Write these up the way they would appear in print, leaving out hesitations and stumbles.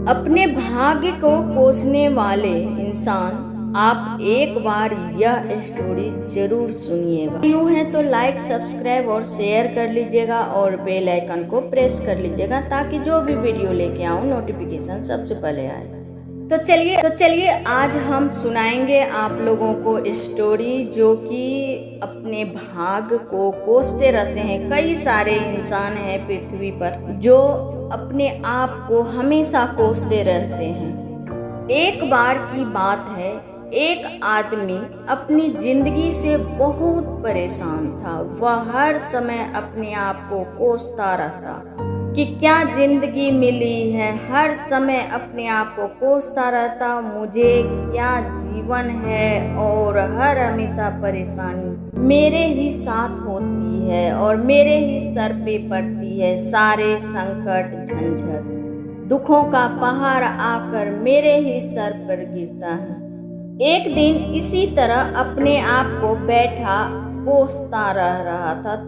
अपने भाग्य को कोसने वाले इंसान, आप एक बार यह स्टोरी जरूर सुनिएगा। न्यू है तो लाइक, सब्सक्राइब और शेयर कर लीजिएगा और बेल आइकन को प्रेस कर लीजिएगा ताकि जो भी वीडियो लेके आऊँ नोटिफिकेशन सबसे पहले आए। तो चलिए आज हम सुनाएंगे आप लोगों को स्टोरी जो कि अपने भाग्य को कोसते रहते हैं। कई सारे इंसान हैं पृथ्वी पर जो अपने आप को हमेशा कोसते रहते हैं। एक बार की बात है, एक आदमी अपनी जिंदगी से बहुत परेशान था। वह हर समय अपने आप को कोसता रहता कि क्या जिंदगी मिली है। हर समय अपने आप को कोसता रहता, मुझे क्या जीवन है, और हर हमेशा परेशानी मेरे ही साथ होती है और मेरे ही सर पे पड़ती है। सारे संकट, झंझट, दुखों का पहाड़ आकर मेरे ही सर पर गिरता है। एक दिन इसी तरह अपने आप को बैठा कोसता रह रहा था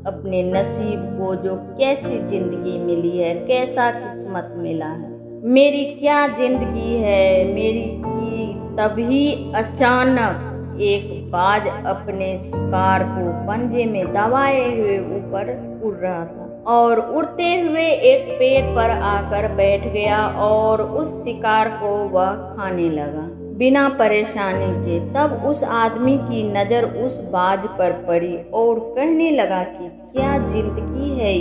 अपने नसीब को, जो कैसी जिंदगी मिली है, कैसा किस्मत मिला है, मेरी क्या जिंदगी है मेरी की। तभी अचानक एक बाज अपने शिकार को पंजे में दबाए हुए ऊपर उड़ रहा था और उड़ते हुए एक पेड़ पर आकर बैठ गया और उस शिकार को वह खाने लगा बिना परेशानी के। तब उस आदमी की नजर उस बाज पर पड़ी और कहने लगा कि क्या जिंदगी है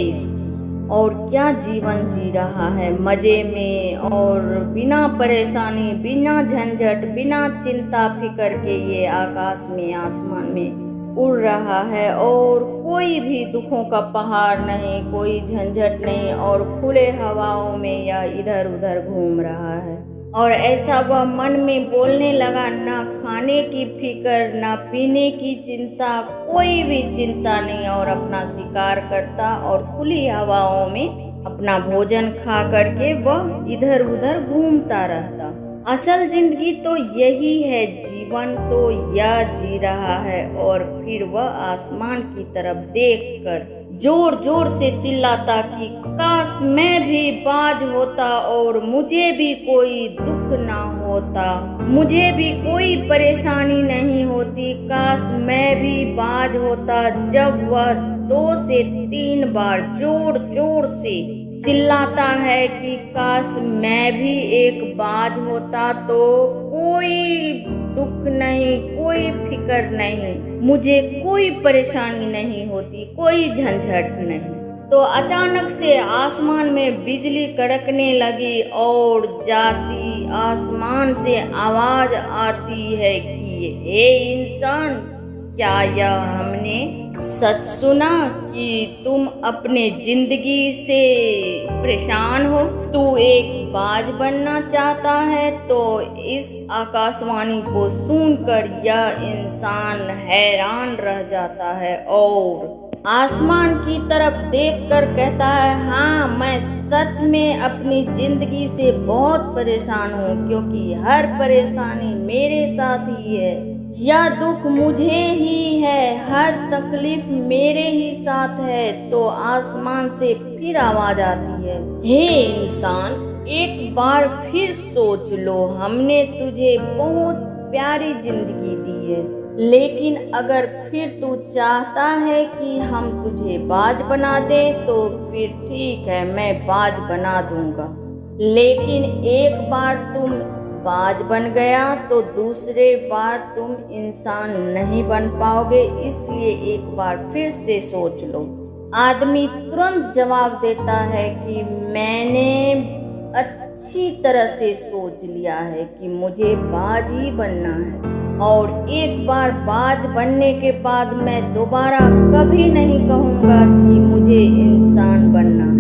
इसकी, और क्या जीवन जी रहा है मजे में और बिना परेशानी, बिना झंझट, बिना चिंता फिकर के ये आकाश में, आसमान में उड़ रहा है और कोई भी दुखों का पहाड़ नहीं, कोई झंझट नहीं, और खुले हवाओं में या इधर उधर घूम रहा है। और ऐसा वह मन में बोलने लगा, ना खाने की फिकर, ना पीने की चिंता, कोई भी चिंता नहीं, और अपना शिकार करता और खुली हवाओं में अपना भोजन खा करके वह इधर उधर घूमता रहता। असल जिंदगी तो यही है, जीवन तो यह जी रहा है। और फिर वह आसमान की तरफ देखकर जोर जोर से चिल्लाता कि काश मैं भी बाज होता और मुझे भी कोई दुख ना होता, मुझे भी कोई परेशानी नहीं होती, काश मैं भी बाज होता। जब वह 2 से 3 बार जोर जोर से चिल्लाता है कि काश मैं भी एक बाज होता तो कोई दुख नहीं, कोई फिकर नहीं, मुझे कोई परेशानी नहीं होती, कोई झंझट नहीं। तो अचानक से आसमान में बिजली कड़कने लगी और जाती आसमान से आवाज आती है कि हे इंसान, क्या यह हमने सच सुना कि तुम अपने जिंदगी से परेशान हो? तू एक बाज बनना चाहता है? तो इस आकाशवाणी को सुनकर यह इंसान हैरान रह जाता है और आसमान की तरफ देखकर कहता है, हाँ, मैं सच में अपनी जिंदगी से बहुत परेशान हूँ, क्योंकि हर परेशानी मेरे साथ ही है, यह दुख मुझे ही है, हर तकलीफ मेरे ही साथ है। तो आसमान से फिर आवाज आती है, हे इंसान, एक बार फिर सोच लो, हमने तुझे बहुत प्यारी जिंदगी दी है, लेकिन अगर फिर तू चाहता है कि हम तुझे बाज बना दे तो फिर ठीक है, मैं बाज बना दूंगा। लेकिन एक बार तुम बाज बन गया तो दूसरे बार तुम इंसान नहीं बन पाओगे, इसलिए एक बार फिर से सोच लो। आदमी तुरंत जवाब देता है कि मैंने अच्छी तरह से सोच लिया है कि मुझे बाज ही बनना है, और एक बार बाज बनने के बाद मैं दोबारा कभी नहीं कहूँगा कि मुझे इंसान बनना है।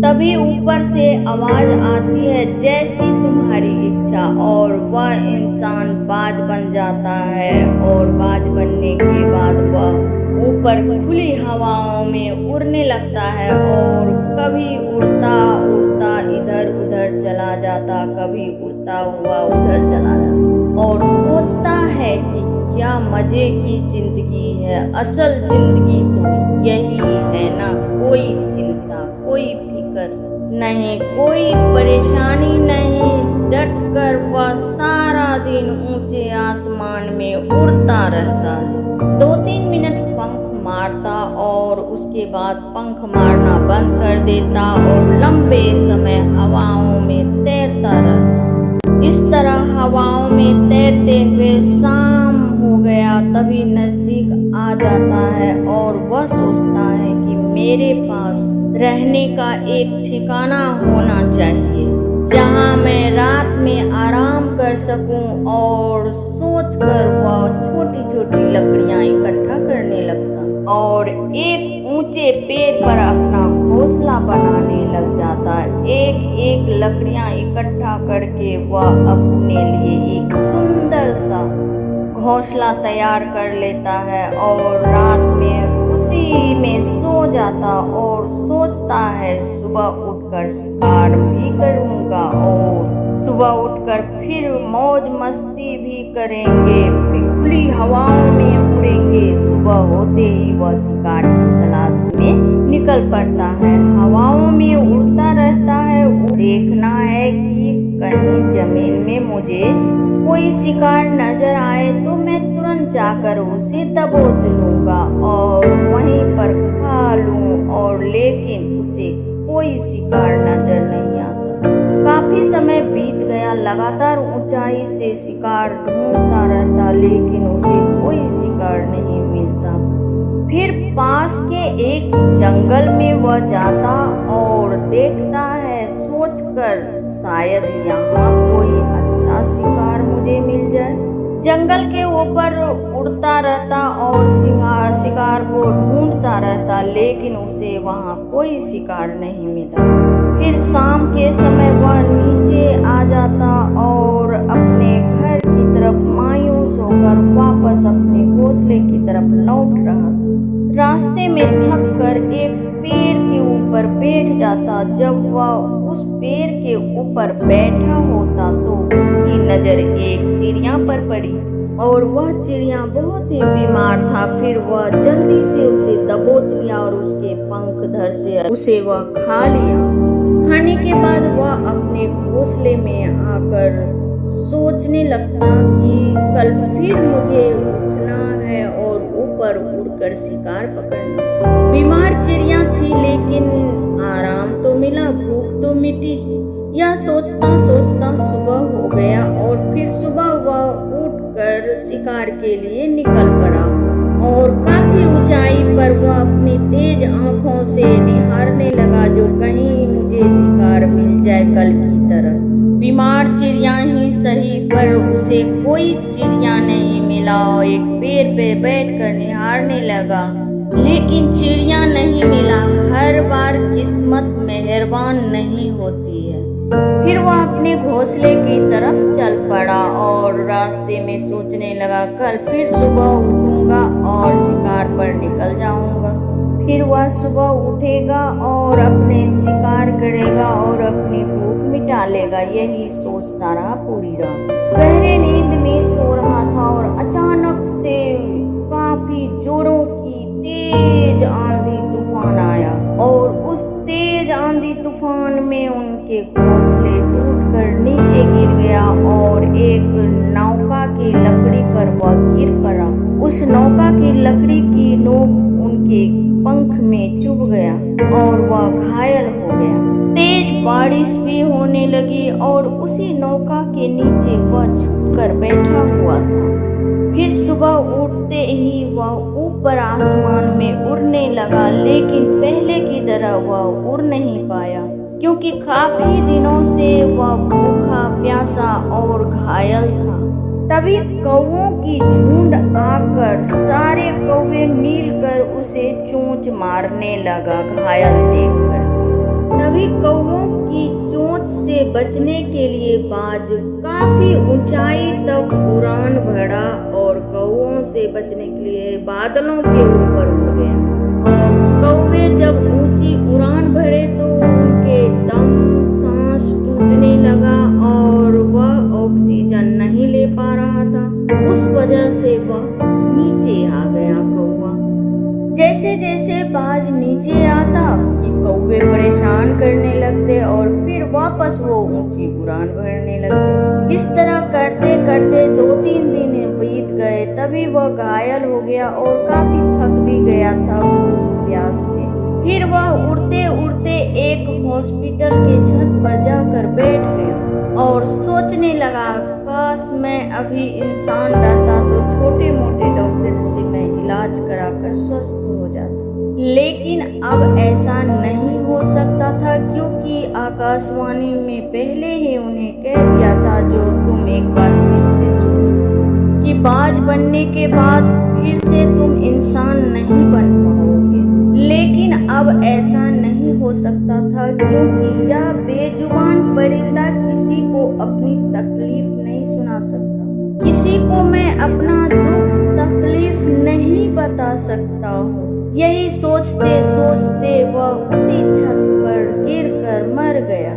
तभी ऊपर से आवाज आती है, जैसी तुम्हारी इच्छा, और वह इंसान बाज बन जाता है। और बाज बनने के बाद वह ऊपर खुली हवाओं में उड़ने लगता है और कभी उड़ता उड़ता इधर उधर चला जाता, कभी उड़ता हुआ उधर चला जाता, और सोचता है कि क्या मजे की जिंदगी है, असल जिंदगी तो यही है ना, कोई चिंता, कोई फिक्र नहीं। कहीं कोई परेशानी नहीं, डटकर वह सारा दिन ऊंचे आसमान में उड़ता रहता है। 2-3 मिनट पंख मारता और उसके बाद पंख मारना बंद कर देता और लंबे समय हवाओं में तैरता रहता। इस तरह हवाओं में तैरते हुए शाम हो गया, तभी नजदीक आ जाता है और वह सोचता है कि मेरे पास रहने का एक ठिकाना होना चाहिए जहां मैं रात में आराम कर सकूं। और सोचकर वह छोटी छोटी लकड़ियां इकट्ठा करने लगता और एक ऊंचे पेड़ पर अपना घोंसला बनाने लग जाता। एक एक लकड़ियां इकट्ठा करके वह अपने लिए एक सुंदर सा घोंसला तैयार कर लेता है और रात में उसी में सो जाता और सोचता है सुबह उठकर शिकार भी करूंगा और सुबह उठकर फिर मौज मस्ती भी करेंगे, खुली हवाओं में उड़ेंगे। सुबह होते ही वह शिकार की तलाश में निकल पड़ता है, हवाओं में उड़ता रहता है। देखना है कि कहीं जमीन में मुझे कोई शिकार नजर आए तो मैं तुरंत जाकर उसे दबोच लूंगा और वहीं पर खा लूं। और लेकिन उसे कोई शिकार नजर नहीं आता। काफी समय बीत गया, लगातार ऊंचाई से शिकार ढूंढता रहता, लेकिन उसे कोई शिकार नहीं मिलता। फिर पास के एक जंगल में वह जाता और देखता है, सोचकर शायद यहाँ कोई अच्छा शिकार मुझे मिल जाए। जंगल के ऊपर उड़ता रहता और शिकार को ढूंढता रहता, लेकिन उसे वहाँ कोई शिकार नहीं मिला। फिर शाम के समय वह नीचे आ जाता और अपने घर की तरफ मायूस होकर वापस अपने घोंसले की तरफ लौट रहा था। रास्ते में थक कर एक पेड़ के ऊपर बैठ जाता। जब वह उस पेड़ के ऊपर बैठा होता तो उसकी नजर एक चिड़िया पर पड़ी और वह चिड़िया बहुत ही बीमार था। फिर वह जल्दी से उसे दबोच लिया और उसके पंख धर से उसे वह खा लिया। खाने के बाद वह अपने घोंसले में आकर सोचने लगता कि कल फिर मुझे उठना है और ऊपर उड़कर शिकार पकड़ना। बीमार चिड़िया थी लेकिन आराम तो मिला, भूख तो मिटी। यह सोचता सोचता सुबह हो गया और फिर सुबह वह उठकर शिकार के लिए निकल पड़ा और काफी ऊंचाई पर वह अपनी तेज आंखों से निहारने लगा जो कहीं मुझे शिकार मिल जाए कल की तरह। बीमार चिड़िया ही सही पर उसे कोई चिड़िया नहीं मिला। एक पेड़ पे बैठकर निहारने लगा लेकिन चिड़िया नहीं मिला। हर बार किस्मत मेहरबान नहीं होती है। फिर वह अपने घोंसले की तरफ चल पड़ा और रास्ते में सोचने लगा कल फिर सुबह उठूंगा और शिकार पर निकल जाऊंगा। फिर वह सुबह उठेगा और अपने शिकार करेगा और अपनी भूख मिटा लेगा। यही सोचता रहा पूरी रात। गहरे नींद में सो रहा था और अचानक से काफी जोरों की तेज आंधी तूफान आया और उस तेज आंधी तूफान में उनके घोंसले टूटकर नीचे गिर गया और एक नौका की लकड़ी पर वह गिर पड़ा। उस नौका की लकड़ी की नोक उनके पंख में चुभ गया और वह घायल हो गया। तेज बारिश भी होने लगी और उसी नौका के नीचे वह छुपकर बैठा हुआ था। फिर सुबह उठते ही वह ऊपर आसमान में उड़ने लगा, लेकिन पहले की तरह वह उड़ नहीं पाया क्योंकि काफी दिनों से वह भूखा प्यासा और घायल था। तभी कौवों की झुंड आकर सारे कौवे मिलकर उसे चोंच मारने लगा घायल देखकर। तभी कौवों की चोंच से बचने के लिए बाज काफी ऊंचाई तक उड़ान भरा और कौवों से बचने के लिए बादलों के ऊपर उड़ गया। और कौवे जब ऊंची उड़ान भरे तो उनके दम सांस टूटने लगा और वह ऑक्सीजन नहीं ले पा रहा था। उस वजह से वह नीचे आ गया कौवा। जैसे जैसे बाज नीचे आता कि कौवे परेशान करने लगते और वापस वो ऊंची उड़ान भरने लगते। इस तरह करते करते 2-3 दिन बीत गए। तभी वह घायल हो गया और काफी थक भी गया था प्यास से। फिर वह उड़ते उड़ते एक हॉस्पिटल के छत पर जाकर बैठ गया और सोचने लगा, काश मैं अभी इंसान रहता तो छोटे मोटे डॉक्टर से मैं इलाज कराकर स्वस्थ हो जाता। लेकिन अब ऐसा नहीं हो सकता था, क्योंकि आकाशवाणी में पहले ही उन्हें कह दिया था, जो तुम एक बार फिर से सुनो, कि बाज बनने के बाद फिर से तुम इंसान नहीं बन पाओगे। लेकिन अब ऐसा नहीं हो सकता था, क्योंकि यह बेजुबान परिंदा किसी को अपनी तकलीफ नहीं सुना सकता। किसी को मैं अपना दुख तकलीफ नहीं बता सकता हूँ। यही सोचते सोचते वह उसी छत पर गिरकर मर गया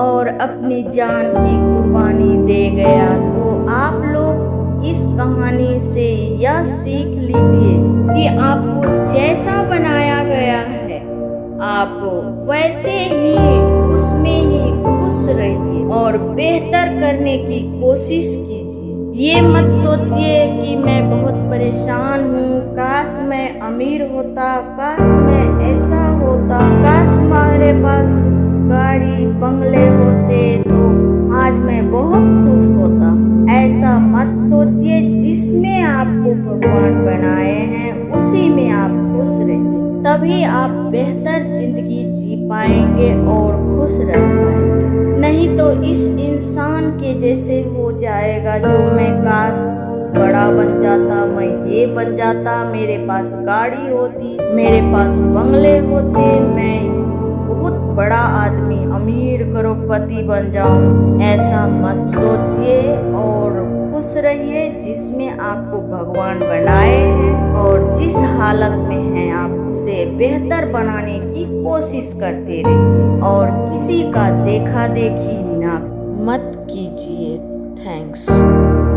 और अपनी जान की कुर्बानी दे गया। तो आप लोग इस कहानी से यह सीख लीजिए कि आपको जैसा बनाया गया है, आप वैसे ही उसमें ही खुश रहिए और बेहतर करने की कोशिश कीजिए। ये मत सोचिए कि मैं बहुत परेशान हूँ, काश मैं अमीर होता, काश मैं ऐसा होता, काश मेरे पास गाड़ी बंगले होते तो आज मैं बहुत खुश होता। ऐसा मत सोचिए। जिसमें आपको भगवान बनाए हैं उसी में आप खुश रहिए, तभी आप बेहतर जिंदगी जी पाएंगे और खुश रह पाएंगे। नहीं तो इस इंसान के जैसे हो जाएगा, जो मैं काश बड़ा बन जाता, मैं ये बन जाता, मेरे पास गाड़ी होती, मेरे पास बंगले होते, मैं बहुत बड़ा आदमी, अमीर करोड़पति बन जाऊं। ऐसा मत सोचिए और खुश रहिए जिसमें आपको भगवान बनाए हैं, और जिस हालत में हैं आप उसे बेहतर बनाने की कोशिश करते रहिए और किसी का देखा देखी ना मत कीजिए। थैंक्स।